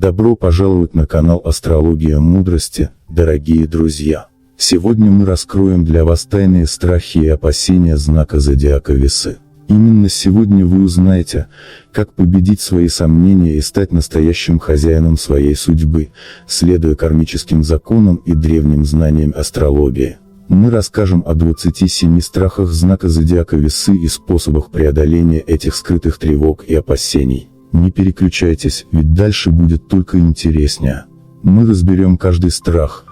Добро пожаловать на канал Астрология Мудрости, дорогие друзья. Сегодня мы раскроем для вас тайные страхи и опасения знака зодиака Весы. Именно сегодня вы узнаете, как победить свои сомнения и стать настоящим хозяином своей судьбы, следуя кармическим законам и древним знаниям астрологии. Мы расскажем о 27 страхах знака зодиака Весы и способах преодоления этих скрытых тревог и опасений. Не переключайтесь, ведь дальше будет только интереснее. Мы разберем каждый страх,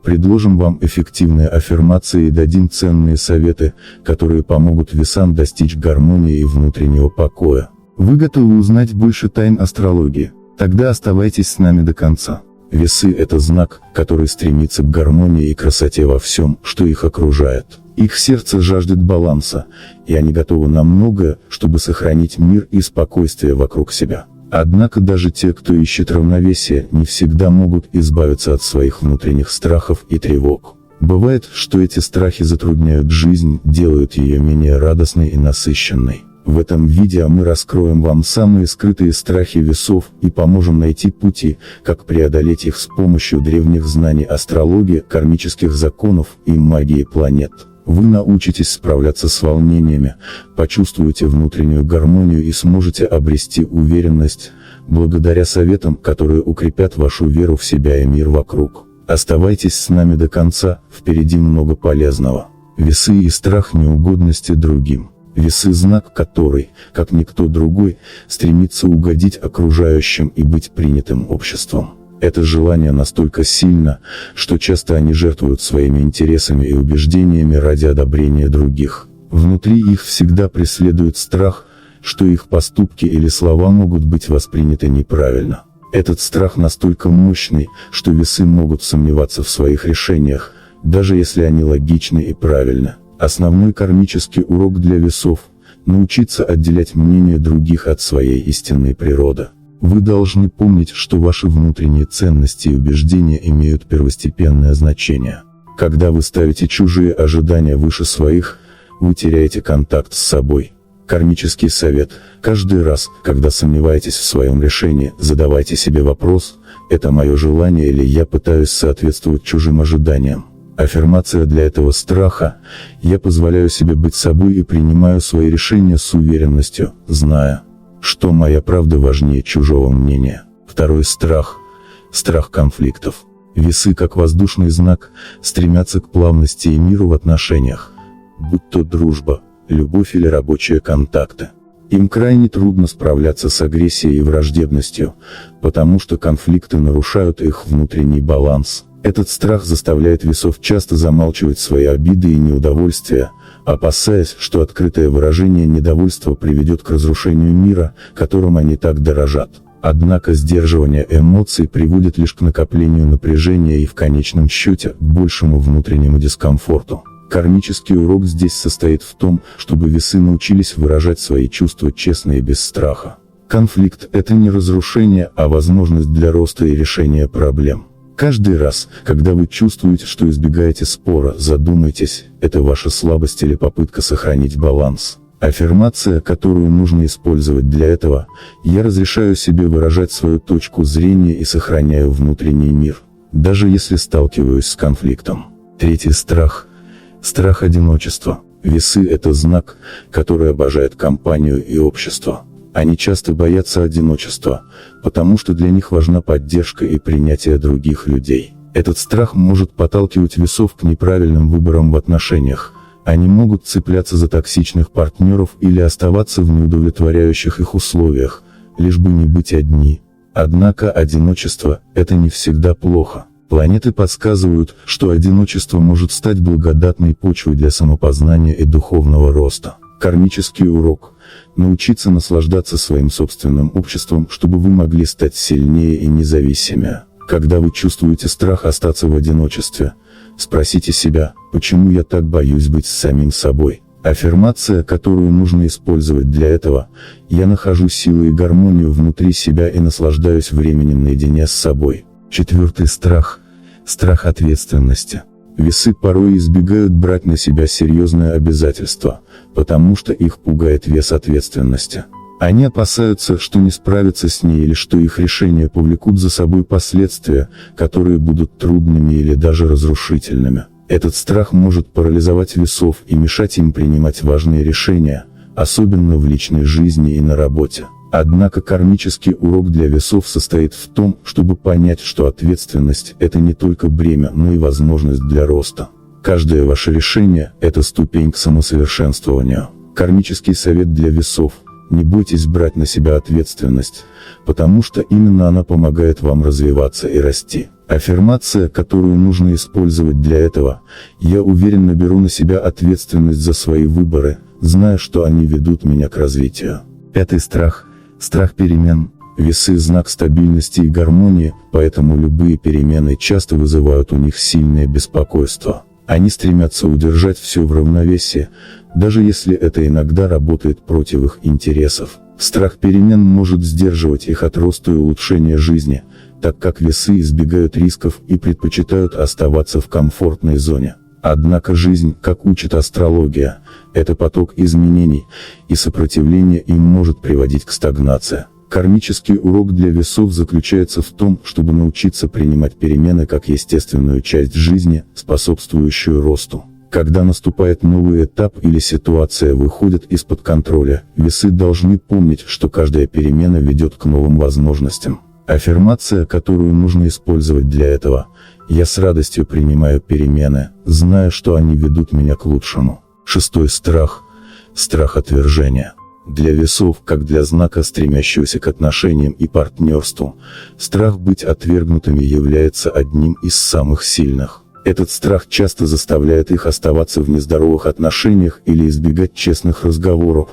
предложим вам эффективные аффирмации и дадим ценные советы, которые помогут весам достичь гармонии и внутреннего покоя. Вы готовы узнать больше тайн астрологии? Тогда оставайтесь с нами до конца. Весы – это знак, который стремится к гармонии и красоте во всем, что их окружает. Их сердце жаждет баланса, и они готовы на многое, чтобы сохранить мир и спокойствие вокруг себя. Однако даже те, кто ищет равновесие, не всегда могут избавиться от своих внутренних страхов и тревог. Бывает, что эти страхи затрудняют жизнь, делают ее менее радостной и насыщенной. В этом видео мы раскроем вам самые скрытые страхи весов и поможем найти пути, как преодолеть их с помощью древних знаний астрологии, кармических законов и магии планет. Вы научитесь справляться с волнениями, почувствуете внутреннюю гармонию и сможете обрести уверенность, благодаря советам, которые укрепят вашу веру в себя и мир вокруг. Оставайтесь с нами до конца, впереди много полезного. Весы и страх неугодности другим. Весы – знак, который, как никто другой, стремится угодить окружающим и быть принятым обществом. Это желание настолько сильно, что часто они жертвуют своими интересами и убеждениями ради одобрения других. Внутри их всегда преследует страх, что их поступки или слова могут быть восприняты неправильно. Этот страх настолько мощный, что весы могут сомневаться в своих решениях, даже если они логичны и правильны. Основной кармический урок для весов – научиться отделять мнение других от своей истинной природы. Вы должны помнить, что ваши внутренние ценности и убеждения имеют первостепенное значение. Когда вы ставите чужие ожидания выше своих, вы теряете контакт с собой. Кармический совет: каждый раз, когда сомневаетесь в своем решении, задавайте себе вопрос: это мое желание или я пытаюсь соответствовать чужим ожиданиям? Аффирмация для этого страха: я позволяю себе быть собой и принимаю свои решения с уверенностью, зная, что моя правда важнее чужого мнения. Второй страх – страх конфликтов. Весы, как воздушный знак, стремятся к плавности и миру в отношениях, будь то дружба, любовь или рабочие контакты. Им крайне трудно справляться с агрессией и враждебностью, потому что конфликты нарушают их внутренний баланс. Этот страх заставляет весов часто замалчивать свои обиды и неудовольствия, опасаясь, что открытое выражение недовольства приведет к разрушению мира, которым они так дорожат. Однако сдерживание эмоций приводит лишь к накоплению напряжения и в конечном счете к большему внутреннему дискомфорту. Кармический урок здесь состоит в том, чтобы весы научились выражать свои чувства честно и без страха. Конфликт – это не разрушение, а возможность для роста и решения проблем. Каждый раз, когда вы чувствуете, что избегаете спора, задумайтесь, это ваша слабость или попытка сохранить баланс. Аффирмация, которую нужно использовать для этого: я разрешаю себе выражать свою точку зрения и сохраняю внутренний мир, даже если сталкиваюсь с конфликтом. Третий страх – страх одиночества. Весы – это знак, который обожает компанию и общество. Они часто боятся одиночества, потому что для них важна поддержка и принятие других людей. Этот страх может подталкивать весов к неправильным выборам в отношениях. Они могут цепляться за токсичных партнеров или оставаться в неудовлетворяющих их условиях, лишь бы не быть одни. Однако одиночество – это не всегда плохо. Планеты подсказывают, что одиночество может стать благодатной почвой для самопознания и духовного роста. Кармический урок – научиться наслаждаться своим собственным обществом, чтобы вы могли стать сильнее и независимее. Когда вы чувствуете страх остаться в одиночестве, спросите себя: почему я так боюсь быть с самим собой? Аффирмация, которую нужно использовать для этого: я нахожу силу и гармонию внутри себя и наслаждаюсь временем наедине с собой. Четвертый страх – страх ответственности. Весы порой избегают брать на себя серьезные обязательства, потому что их пугает вес ответственности. Они опасаются, что не справятся с ней или что их решения повлекут за собой последствия, которые будут трудными или даже разрушительными. Этот страх может парализовать весов и мешать им принимать важные решения, особенно в личной жизни и на работе. Однако кармический урок для весов состоит в том, чтобы понять, что ответственность – это не только бремя, но и возможность для роста. Каждое ваше решение – это ступень к самосовершенствованию. Кармический совет для весов – не бойтесь брать на себя ответственность, потому что именно она помогает вам развиваться и расти. Аффирмация, которую нужно использовать для этого: «Я уверенно беру на себя ответственность за свои выборы, зная, что они ведут меня к развитию». Пятый страх – страх перемен. Весы – знак стабильности и гармонии, поэтому любые перемены часто вызывают у них сильное беспокойство. Они стремятся удержать все в равновесии, даже если это иногда работает против их интересов. Страх перемен может сдерживать их от роста и улучшения жизни, так как весы избегают рисков и предпочитают оставаться в комфортной зоне. Однако жизнь, как учит астрология, это поток изменений, и сопротивление им может приводить к стагнации. Кармический урок для весов заключается в том, чтобы научиться принимать перемены как естественную часть жизни, способствующую росту. Когда наступает новый этап или ситуация выходит из-под контроля, весы должны помнить, что каждая перемена ведет к новым возможностям. Аффирмация, которую нужно использовать для этого: «Я с радостью принимаю перемены, зная, что они ведут меня к лучшему». Шестой страх – страх отвержения. Для весов, как для знака, стремящегося к отношениям и партнерству, страх быть отвергнутыми является одним из самых сильных. Этот страх часто заставляет их оставаться в нездоровых отношениях или избегать честных разговоров,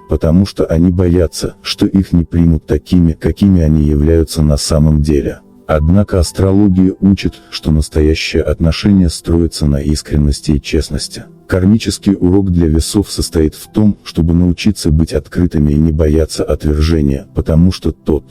потому что они боятся, что их не примут такими, какими они являются на самом деле. Однако астрология учит, что настоящее отношение строится на искренности и честности. Кармический урок для весов состоит в том, чтобы научиться быть открытыми и не бояться отвержения, потому что тот,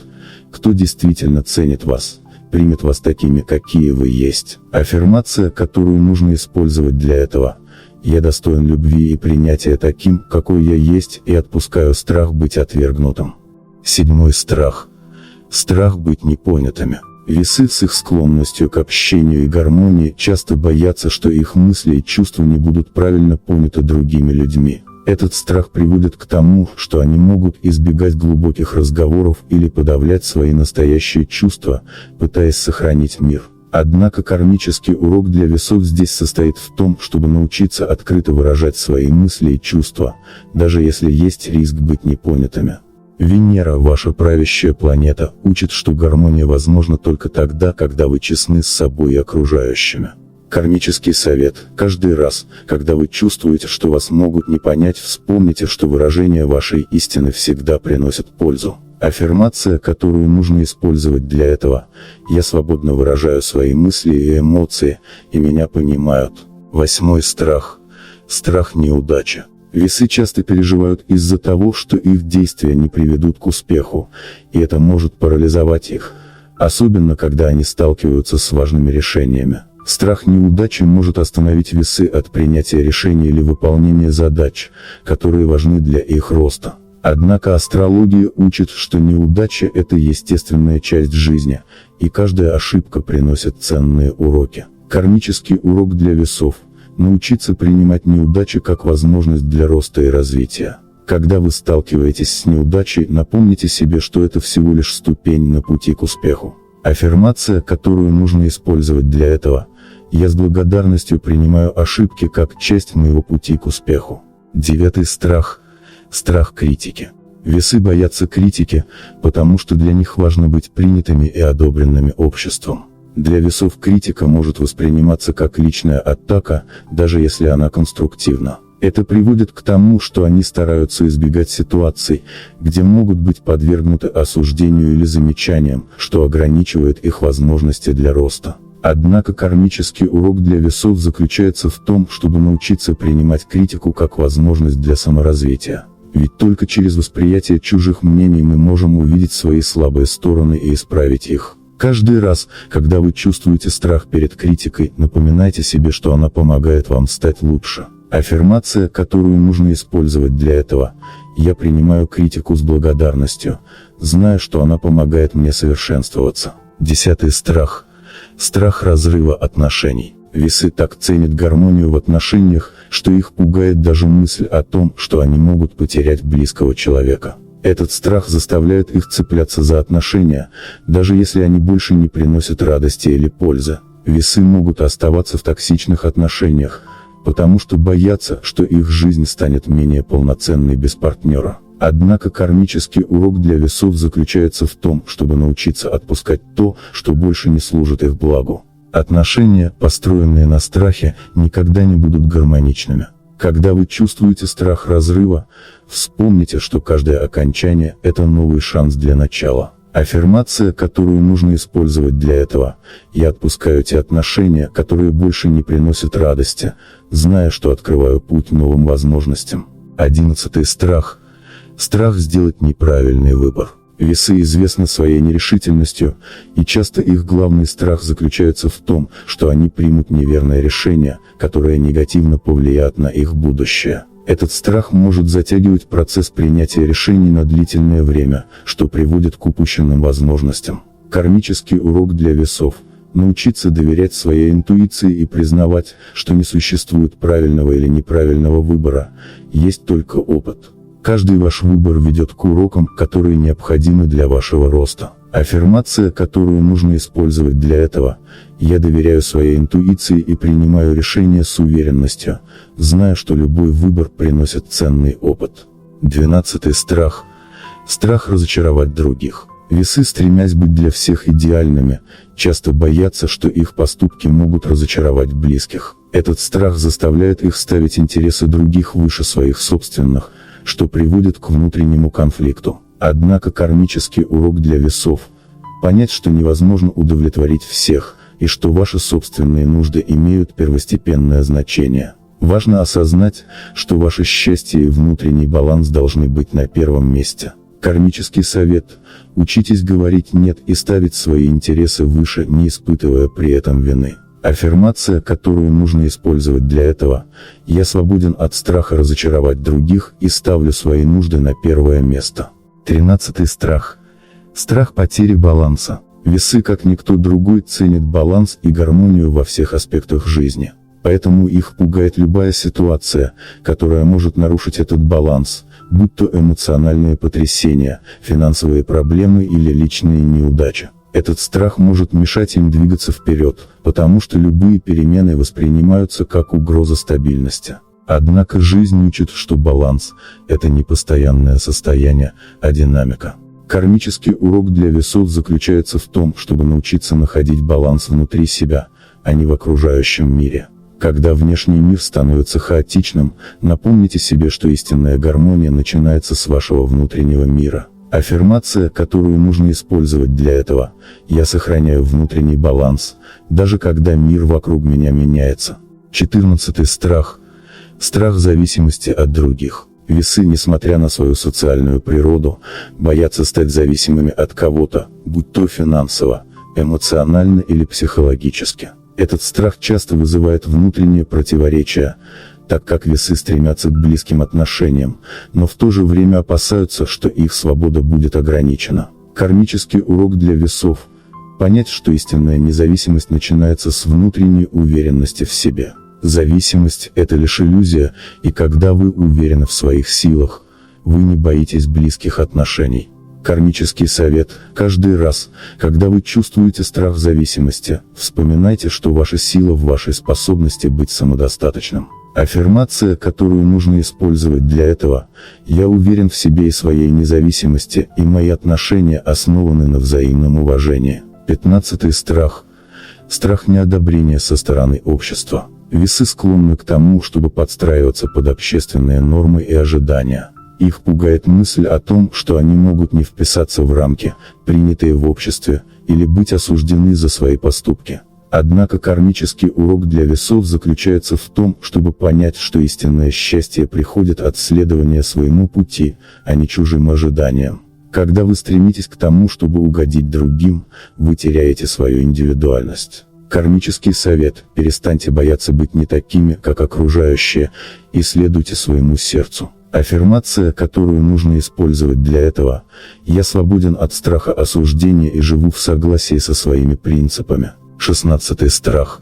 кто действительно ценит вас, примет вас такими, какие вы есть. Аффирмация, которую нужно использовать для этого: «Я достоин любви и принятия таким, какой я есть, и отпускаю страх быть отвергнутым». Седьмой страх – страх быть непонятыми. Весы с их склонностью к общению и гармонии часто боятся, что их мысли и чувства не будут правильно поняты другими людьми. Этот страх приводит к тому, что они могут избегать глубоких разговоров или подавлять свои настоящие чувства, пытаясь сохранить мир. Однако кармический урок для весов здесь состоит в том, чтобы научиться открыто выражать свои мысли и чувства, даже если есть риск быть непонятыми. Венера, ваша правящая планета, учит, что гармония возможна только тогда, когда вы честны с собой и окружающими. Кармический совет: каждый раз, когда вы чувствуете, что вас могут не понять, вспомните, что выражение вашей истины всегда приносит пользу. Аффирмация, которую нужно использовать для этого: «Я свободно выражаю свои мысли и эмоции, и меня понимают». Восьмой страх – страх неудачи. Весы часто переживают из-за того, что их действия не приведут к успеху, и это может парализовать их, особенно когда они сталкиваются с важными решениями. Страх неудачи может остановить весы от принятия решений или выполнения задач, которые важны для их роста. Однако астрология учит, что неудача – это естественная часть жизни, и каждая ошибка приносит ценные уроки. Кармический урок для весов – научиться принимать неудачи как возможность для роста и развития. Когда вы сталкиваетесь с неудачей, напомните себе, что это всего лишь ступень на пути к успеху. Аффирмация, которую нужно использовать для этого: «Я с благодарностью принимаю ошибки как часть моего пути к успеху». Девятый страх – страх критики. Весы боятся критики, потому что для них важно быть принятыми и одобренными обществом. Для весов критика может восприниматься как личная атака, даже если она конструктивна. Это приводит к тому, что они стараются избегать ситуаций, где могут быть подвергнуты осуждению или замечаниям, что ограничивает их возможности для роста. Однако кармический урок для весов заключается в том, чтобы научиться принимать критику как возможность для саморазвития. Ведь только через восприятие чужих мнений мы можем увидеть свои слабые стороны и исправить их. Каждый раз, когда вы чувствуете страх перед критикой, напоминайте себе, что она помогает вам стать лучше. Аффирмация, которую нужно использовать для этого: Я принимаю критику с благодарностью, зная, что она помогает мне совершенствоваться. 10. Страх. Страх разрыва отношений. Весы так ценят гармонию в отношениях, что их пугает даже мысль о том, что они могут потерять близкого человека. Этот страх заставляет их цепляться за отношения, даже если они больше не приносят радости или пользы. Весы могут оставаться в токсичных отношениях, потому что боятся, что их жизнь станет менее полноценной без партнера. Однако кармический урок для весов заключается в том, чтобы научиться отпускать то, что больше не служит их благу. Отношения, построенные на страхе, никогда не будут гармоничными. Когда вы чувствуете страх разрыва, вспомните, что каждое окончание – это новый шанс для начала. Аффирмация, которую нужно использовать для этого: я отпускаю те отношения, которые больше не приносят радости, зная, что открываю путь новым возможностям. 11. Страх. Страх сделать неправильный выбор. Весы известны своей нерешительностью, и часто их главный страх заключается в том, что они примут неверное решение, которое негативно повлияет на их будущее. Этот страх может затягивать процесс принятия решений на длительное время, что приводит к упущенным возможностям. Кармический урок для весов: научиться доверять своей интуиции и признавать, что не существует правильного или неправильного выбора, есть только опыт. Каждый ваш выбор ведет к урокам, которые необходимы для вашего роста. Аффирмация, которую нужно использовать для этого: я доверяю своей интуиции и принимаю решения с уверенностью, зная, что любой выбор приносит ценный опыт. 12. Страх. Страх разочаровать других. Весы, стремясь быть для всех идеальными, часто боятся, что их поступки могут разочаровать близких. Этот страх заставляет их ставить интересы других выше своих собственных, что приводит к внутреннему конфликту. Однако кармический урок для весов: понять, что невозможно удовлетворить всех, и что ваши собственные нужды имеют первостепенное значение. Важно осознать, что ваше счастье и внутренний баланс должны быть на первом месте. Кармический совет: учитесь говорить «нет» и ставить свои интересы выше, не испытывая при этом вины. Аффирмация, которую нужно использовать для этого: я свободен от страха разочаровать других и ставлю свои нужды на первое место. 13. Страх. Страх потери баланса. Весы, как никто другой, ценят баланс и гармонию во всех аспектах жизни. Поэтому их пугает любая ситуация, которая может нарушить этот баланс, будь то эмоциональные потрясения, финансовые проблемы или личные неудачи. Этот страх может мешать им двигаться вперед, потому что любые перемены воспринимаются как угроза стабильности. Однако жизнь учит, что баланс – это не постоянное состояние, а динамика. Кармический урок для весов заключается в том, чтобы научиться находить баланс внутри себя, а не в окружающем мире. Когда внешний мир становится хаотичным, напомните себе, что истинная гармония начинается с вашего внутреннего мира. Аффирмация, которую нужно использовать для этого: я сохраняю внутренний баланс, даже когда мир вокруг меня меняется. 14. Страх. Страх зависимости от других. Весы, несмотря на свою социальную природу, боятся стать зависимыми от кого-то, будь то финансово, эмоционально или психологически. Этот страх часто вызывает внутренние противоречия, так как весы стремятся к близким отношениям, но в то же время опасаются, что их свобода будет ограничена. Кармический урок для весов: понять, что истинная независимость начинается с внутренней уверенности в себе. Зависимость – это лишь иллюзия, и когда вы уверены в своих силах, вы не боитесь близких отношений. Кармический совет: каждый раз, когда вы чувствуете страх зависимости, вспоминайте, что ваша сила в вашей способности быть самодостаточным. Аффирмация, которую нужно использовать для этого: я уверен в себе и своей независимости, и мои отношения основаны на взаимном уважении. 15. Страх. Страх неодобрения со стороны общества. Весы склонны к тому, чтобы подстраиваться под общественные нормы и ожидания. Их пугает мысль о том, что они могут не вписаться в рамки, принятые в обществе, или быть осуждены за свои поступки. Однако кармический урок для весов заключается в том, чтобы понять, что истинное счастье приходит от следования своему пути, а не чужим ожиданиям. Когда вы стремитесь к тому, чтобы угодить другим, вы теряете свою индивидуальность. Кармический совет: перестаньте бояться быть не такими, как окружающие, и следуйте своему сердцу. Аффирмация, которую нужно использовать для этого: я свободен от страха осуждения и живу в согласии со своими принципами. 16. Страх.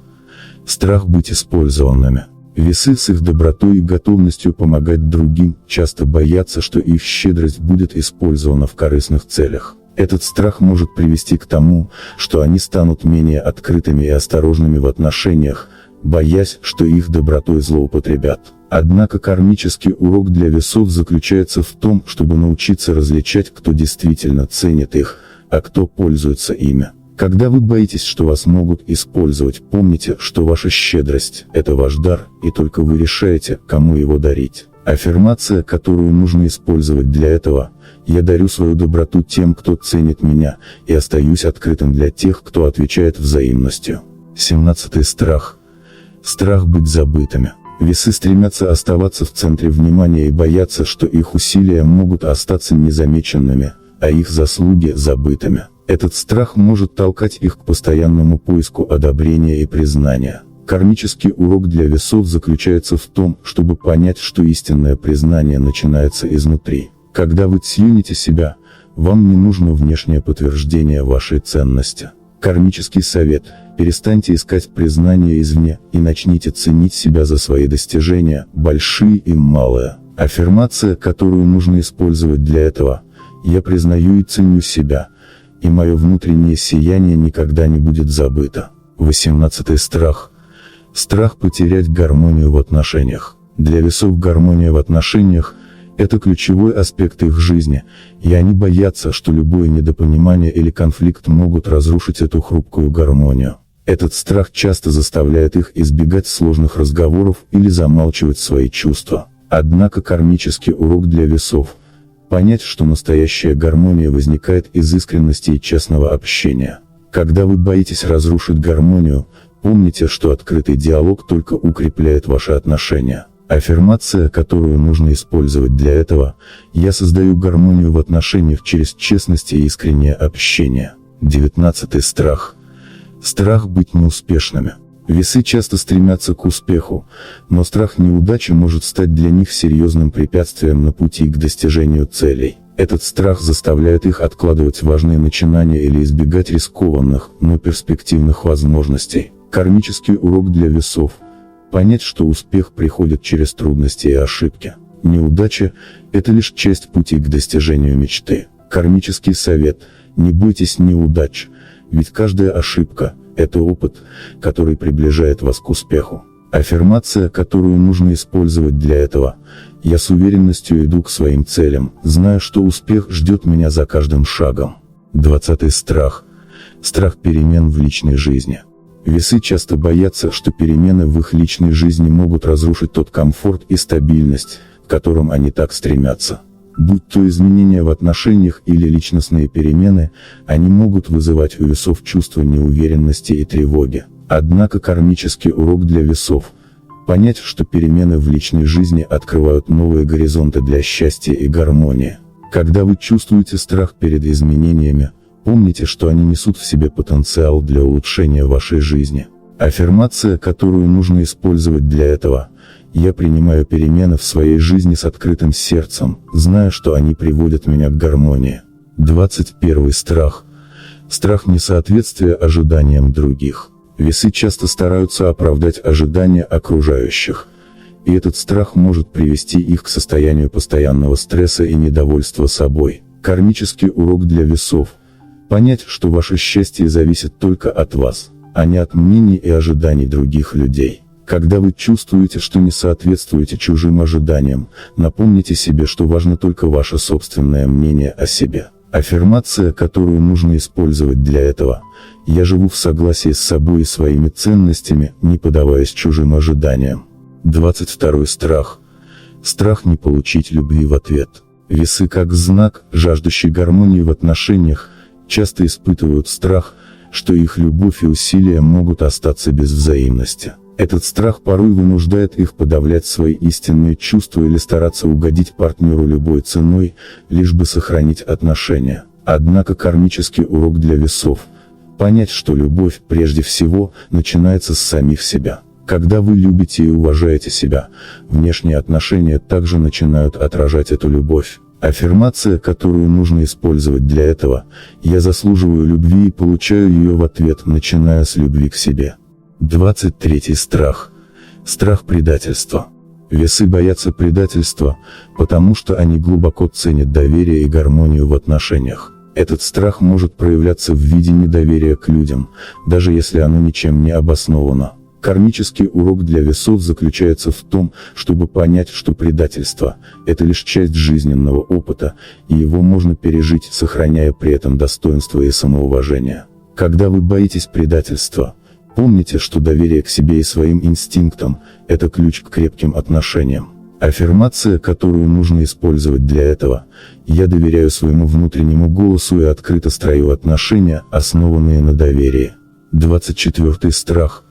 Страх быть использованными. Весы с их добротой и готовностью помогать другим часто боятся, что их щедрость будет использована в корыстных целях. Этот страх может привести к тому, что они станут менее открытыми и осторожными в отношениях, боясь, что их добротой злоупотребят. Однако кармический урок для весов заключается в том, чтобы научиться различать, кто действительно ценит их, а кто пользуется ими. Когда вы боитесь, что вас могут использовать, помните, что ваша щедрость – это ваш дар, и только вы решаете, кому его дарить. Аффирмация, которую нужно использовать для этого: я дарю свою доброту тем, кто ценит меня, и остаюсь открытым для тех, кто отвечает взаимностью. 17. Страх. Страх быть забытыми. Весы стремятся оставаться в центре внимания и боятся, что их усилия могут остаться незамеченными, а их заслуги забытыми. Этот страх может толкать их к постоянному поиску одобрения и признания. Кармический урок для весов заключается в том, чтобы понять, что истинное признание начинается изнутри. Когда вы цените себя, вам не нужно внешнее подтверждение вашей ценности. Кармический совет: перестаньте искать признание извне и начните ценить себя за свои достижения, большие и малые. Аффирмация, которую нужно использовать для этого: я признаю и ценю себя, и мое внутреннее сияние никогда не будет забыто. 18. Страх. Страх потерять гармонию в отношениях. Для весов гармония в отношениях – это ключевой аспект их жизни, и они боятся, что любое недопонимание или конфликт могут разрушить эту хрупкую гармонию. Этот страх часто заставляет их избегать сложных разговоров или замалчивать свои чувства. Однако кармический урок для весов – понять, что настоящая гармония возникает из искренности и честного общения. Когда вы боитесь разрушить гармонию, помните, что открытый диалог только укрепляет ваши отношения. Аффирмация, которую нужно использовать для этого: я создаю гармонию в отношениях через честность и искреннее общение. 19. Страх. Страх быть неуспешными. Весы часто стремятся к успеху, но страх неудачи может стать для них серьезным препятствием на пути к достижению целей. Этот страх заставляет их откладывать важные начинания или избегать рискованных, но перспективных возможностей. Кармический урок для весов: понять, что успех приходит через трудности и ошибки. Неудача – это лишь часть пути к достижению мечты. Кармический совет: не бойтесь неудач, ведь каждая ошибка – это опыт, который приближает вас к успеху. Аффирмация, которую нужно использовать для этого: я с уверенностью иду к своим целям, зная, что успех ждет меня за каждым шагом. 20. Страх. Страх перемен в личной жизни. Весы часто боятся, что перемены в их личной жизни могут разрушить тот комфорт и стабильность, к которым они так стремятся. Будь то изменения в отношениях или личностные перемены, они могут вызывать у весов чувство неуверенности и тревоги. Однако кармический урок для весов – понять, что перемены в личной жизни открывают новые горизонты для счастья и гармонии. Когда вы чувствуете страх перед изменениями, помните, что они несут в себе потенциал для улучшения вашей жизни. Аффирмация, которую нужно использовать для этого: я принимаю перемены в своей жизни с открытым сердцем, зная, что они приводят меня к гармонии. 21. Страх. Страх несоответствия ожиданиям других. Весы часто стараются оправдать ожидания окружающих, и этот страх может привести их к состоянию постоянного стресса и недовольства собой. Кармический урок для весов: понять, что ваше счастье зависит только от вас, а не от мнений и ожиданий других людей. Когда вы чувствуете, что не соответствуете чужим ожиданиям, напомните себе, что важно только ваше собственное мнение о себе. Аффирмация, которую нужно использовать для этого: я живу в согласии с собой и своими ценностями, не поддаваясь чужим ожиданиям. 22. Страх. Страх не получить любви в ответ. Весы, как знак, жаждущий гармонии в отношениях, часто испытывают страх, что их любовь и усилия могут остаться без взаимности. Этот страх порой вынуждает их подавлять свои истинные чувства или стараться угодить партнеру любой ценой, лишь бы сохранить отношения. Однако кармический урок для весов – понять, что любовь, прежде всего, начинается с самих себя. Когда вы любите и уважаете себя, внешние отношения также начинают отражать эту любовь. Аффирмация, которую нужно использовать для этого: я заслуживаю любви и получаю ее в ответ, начиная с любви к себе. 23. Страх. Страх предательства. Весы боятся предательства, потому что они глубоко ценят доверие и гармонию в отношениях. Этот страх может проявляться в виде недоверия к людям, даже если оно ничем не обосновано. Кармический урок для весов заключается в том, чтобы понять, что предательство – это лишь часть жизненного опыта, и его можно пережить, сохраняя при этом достоинство и самоуважение. Когда вы боитесь предательства, помните, что доверие к себе и своим инстинктам – это ключ к крепким отношениям. Аффирмация, которую нужно использовать для этого: я доверяю своему внутреннему голосу и открыто строю отношения, основанные на доверии. 24. Страх.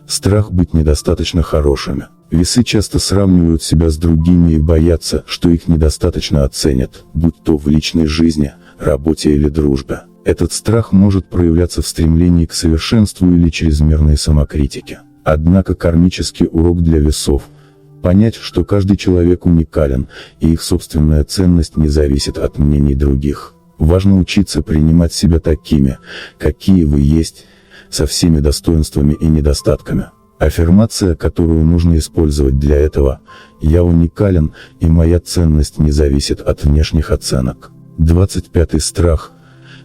Страх быть недостаточно хорошими. Весы часто сравнивают себя с другими и боятся, что их недостаточно оценят, будь то в личной жизни, работе или дружбе. Этот страх может проявляться в стремлении к совершенству или чрезмерной самокритике. Однако кармический урок для весов – понять, что каждый человек уникален, и их собственная ценность не зависит от мнений других. Важно учиться принимать себя такими, какие вы есть, со всеми достоинствами и недостатками. Аффирмация, которую нужно использовать для этого: я уникален, и моя ценность не зависит от внешних оценок. 25. Страх.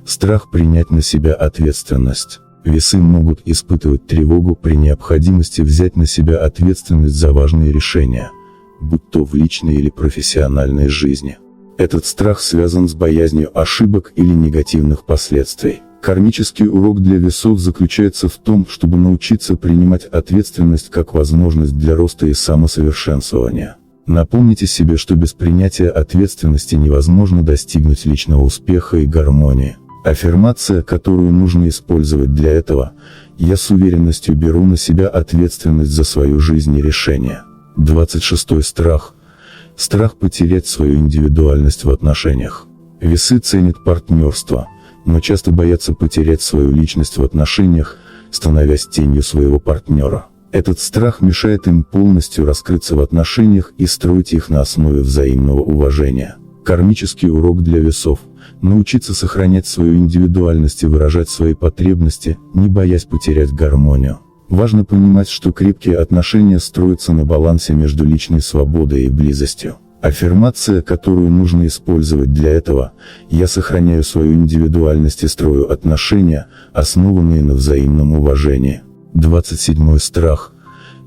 Страх принять на себя ответственность. Весы могут испытывать тревогу при необходимости взять на себя ответственность за важные решения, будь то в личной или профессиональной жизни. Этот страх связан с боязнью ошибок или негативных последствий. Кармический урок для весов заключается в том, чтобы научиться принимать ответственность как возможность для роста и самосовершенствования. Напомните себе, что без принятия ответственности невозможно достигнуть личного успеха и гармонии. Аффирмация, которую нужно использовать для этого: я с уверенностью беру на себя ответственность за свою жизнь и решения. 26. Страх. Страх потерять свою индивидуальность в отношениях. Весы ценят партнерство, но часто боятся потерять свою личность в отношениях, становясь тенью своего партнера. Этот страх мешает им полностью раскрыться в отношениях и строить их на основе взаимного уважения. Кармический урок для весов – научиться сохранять свою индивидуальность и выражать свои потребности, не боясь потерять гармонию. Важно понимать, что крепкие отношения строятся на балансе между личной свободой и близостью. Аффирмация, которую нужно использовать для этого: я сохраняю свою индивидуальность и строю отношения, основанные на взаимном уважении. 27. Страх.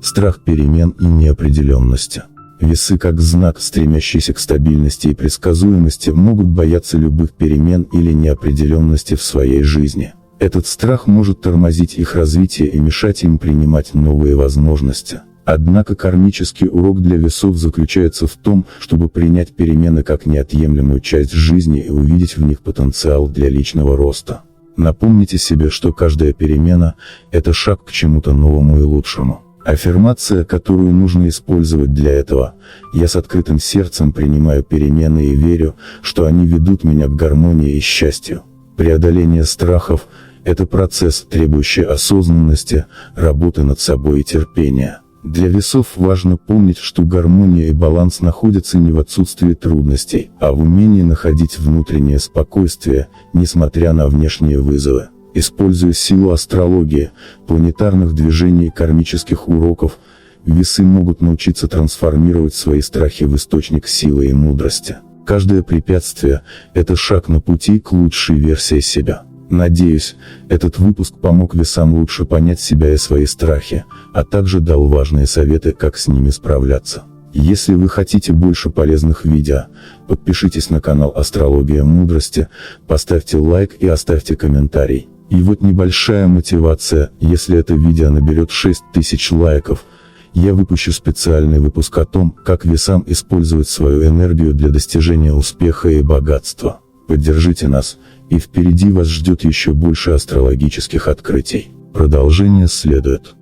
Страх перемен и неопределенности. Весы, как знак, стремящийся к стабильности и предсказуемости, могут бояться любых перемен или неопределенности в своей жизни. Этот страх может тормозить их развитие и мешать им принимать новые возможности. Однако кармический урок для весов заключается в том, чтобы принять перемены как неотъемлемую часть жизни и увидеть в них потенциал для личного роста. Напомните себе, что каждая перемена – это шаг к чему-то новому и лучшему. Аффирмация, которую нужно использовать для этого: я с открытым сердцем принимаю перемены и верю, что они ведут меня к гармонии и счастью. Преодоление страхов – это процесс, требующий осознанности, работы над собой и терпения. Для весов важно помнить, что гармония и баланс находятся не в отсутствии трудностей, а в умении находить внутреннее спокойствие, несмотря на внешние вызовы. Используя силу астрологии, планетарных движений и кармических уроков, весы могут научиться трансформировать свои страхи в источник силы и мудрости. Каждое препятствие – это шаг на пути к лучшей версии себя. Надеюсь, этот выпуск помог весам лучше понять себя и свои страхи, а также дал важные советы, как с ними справляться. Если вы хотите больше полезных видео, подпишитесь на канал Астрология Мудрости, поставьте лайк и оставьте комментарий. И вот небольшая мотивация: если это видео наберет 6000 лайков, я выпущу специальный выпуск о том, как весам использовать свою энергию для достижения успеха и богатства. Поддержите нас, и впереди вас ждет еще больше астрологических открытий. Продолжение следует.